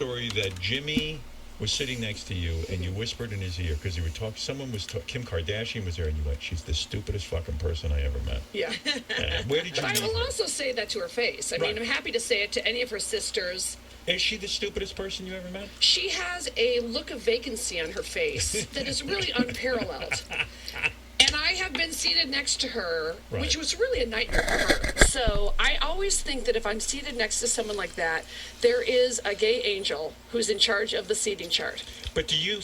story that Jimmy was sitting next to you and you whispered in his ear because you were talking. Kim Kardashian was there, and you went, "She's the stupidest fucking person I ever met." Yeah. Where did you? But I meet will her? also say that to her face. I mean, I'm happy to say it to any of her sisters. Is she the stupidest person you ever met? She has a look of vacancy on her face that is really unparalleled. And I have been seated next to her, which was really a nightmare for her. So I always think that if I'm seated next to someone like that, there is a gay angel who's in charge of the seating chart. But do you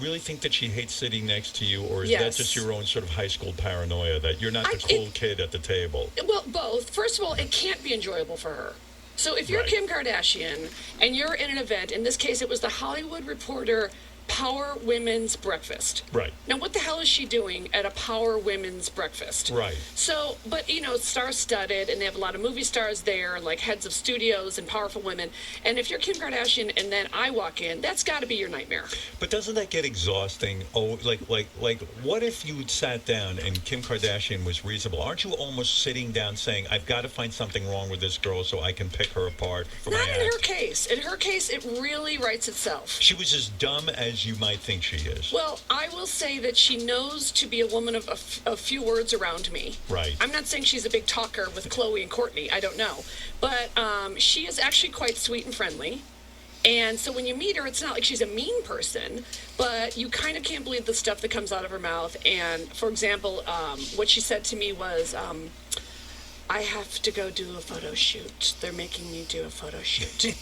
really think that she hates sitting next to you, or is that just your own sort of high school paranoia that you're not the cool kid at the table? Well, both. First of all, it can't be enjoyable for her. So if you're Kim Kardashian and you're in an event, in this case it was the Hollywood Reporter Power Women's Breakfast. Right. Now, what the hell is she doing at a Power Women's Breakfast? Right. So, but, it's star-studded, and they have a lot of movie stars there, and, like, heads of studios and powerful women. And if you're Kim Kardashian and then I walk in, that's got to be your nightmare. But doesn't that get exhausting? Oh, like, what if you sat down and Kim Kardashian was reasonable? Aren't you almost sitting down saying, I've got to find something wrong with this girl so I can pick her apart for my act? Not in her case. In her case, it really writes itself. She was as dumb as you might think she is. Well, I will say that she knows to be a woman of a few words around me. Right. I'm not saying she's a big talker with Khloe and Kourtney. I don't know. But she is actually quite sweet and friendly. And so when you meet her, it's not like she's a mean person, but you kind of can't believe the stuff that comes out of her mouth. And, for example, what she said to me was, I have to go do a photo shoot. They're making me do a photo shoot.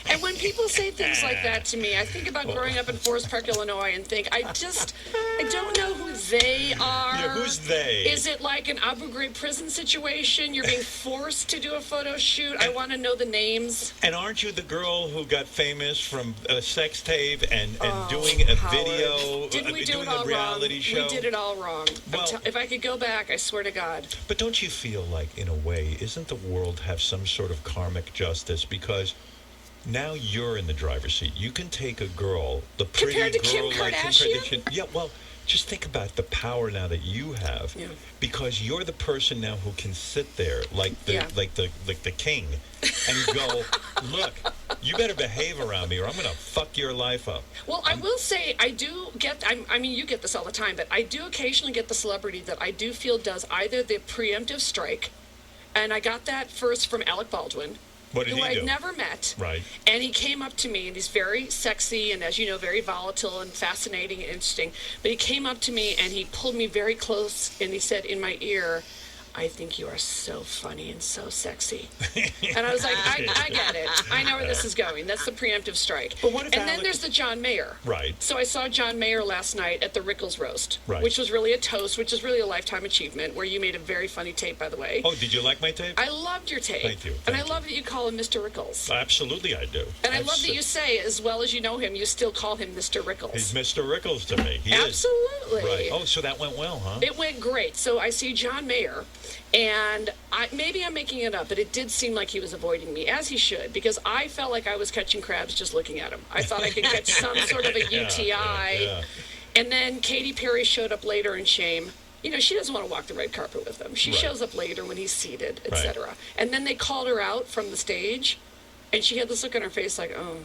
And when people say things like that to me, I think about growing up in Forest Park, Illinois, and think, I don't know who they are. Yeah, who's they? Is it like an Abu Ghraib prison situation? You're being forced to do a photo shoot? I want to know the names. And aren't you the girl who got famous from a sex tape and doing a video, Didn't we do doing it all a reality wrong? show? We did it all wrong. Well, if I could go back, I swear to God. But don't you feel like, in a way, isn't the world have some sort of karmic justice? Because now you're in the driver's seat. You can take a girl, the pretty Compared to girl Kim like Kim Kardashian? Kardashian. Yeah, well, just think about the power now that you have, because you're the person now who can sit there like the king, and go, look, you better behave around me, or I'm going to fuck your life up. Well, I will say I do get. I mean, you get this all the time, but I do occasionally get the celebrity that I do feel does either the preemptive strike, and I got that first from Alec Baldwin. What did who he do? I'd never met. Right. And he came up to me, and he's very sexy and, as you know, very volatile and fascinating and interesting. But he came up to me, and he pulled me very close, and he said in my ear, I think you are so funny and so sexy. And I was like, I get it. I know where this is going. That's the preemptive strike. But what if then there's the John Mayer. Right. So I saw John Mayer last night at the Rickles Roast, right, which was really a toast, which is really a lifetime achievement, where you made a very funny tape, by the way. Oh, did you like my tape? I loved your tape. Thank you. And I love that you call him Mr. Rickles. Absolutely, I do. And I love that you say, as well as you know him, you still call him Mr. Rickles. He's Mr. Rickles to me. He Absolutely. is. Right. Oh, so that went well, huh? It went great. So I see John Mayer, and maybe I'm making it up, but it did seem like he was avoiding me, as he should, because I felt like I was catching crabs just looking at him. I thought I could catch some sort of a UTI. Yeah. And then Katy Perry showed up later in shame. You know, she doesn't want to walk the red carpet with him. She shows up later when he's seated, etc. And then they called her out from the stage, and she had this look on her face like, oh,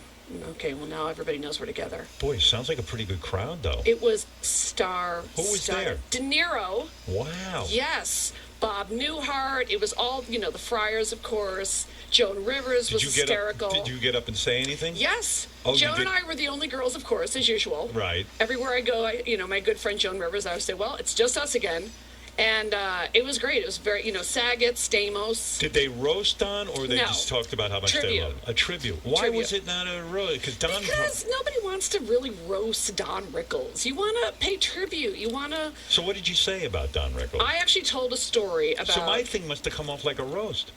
okay, well, now everybody knows we're together. Boy, sounds like a pretty good crowd, though. It was star. Who was there? De Niro. Wow. Yes. Bob Newhart. It was all, the Friars, of course. Joan Rivers was hysterical. Did you get up and say anything? Yes. Oh, Joan and I were the only girls, of course, as usual. Right. Everywhere I go, my good friend Joan Rivers, I would say, well, it's just us again. And it was great. It was very, Saget, Stamos. Did they roast Don, or they just talked about how much they love a tribute? Why was it not a roast? Because nobody wants to really roast Don Rickles. You want to pay tribute. You want to. So what did you say about Don Rickles? I actually told a story about. So my thing must have come off like a roast.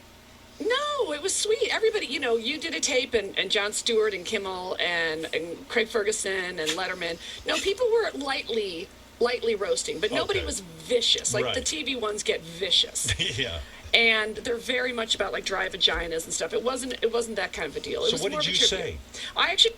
No, it was sweet. Everybody, you did a tape, and Jon Stewart and Kimmel and Craig Ferguson and Letterman. No, people were lightly roasting, but nobody was vicious. Like the TV ones get vicious. Yeah. And they're very much about like dry vaginas and stuff. It wasn't that kind of a deal. So what did you say? I actually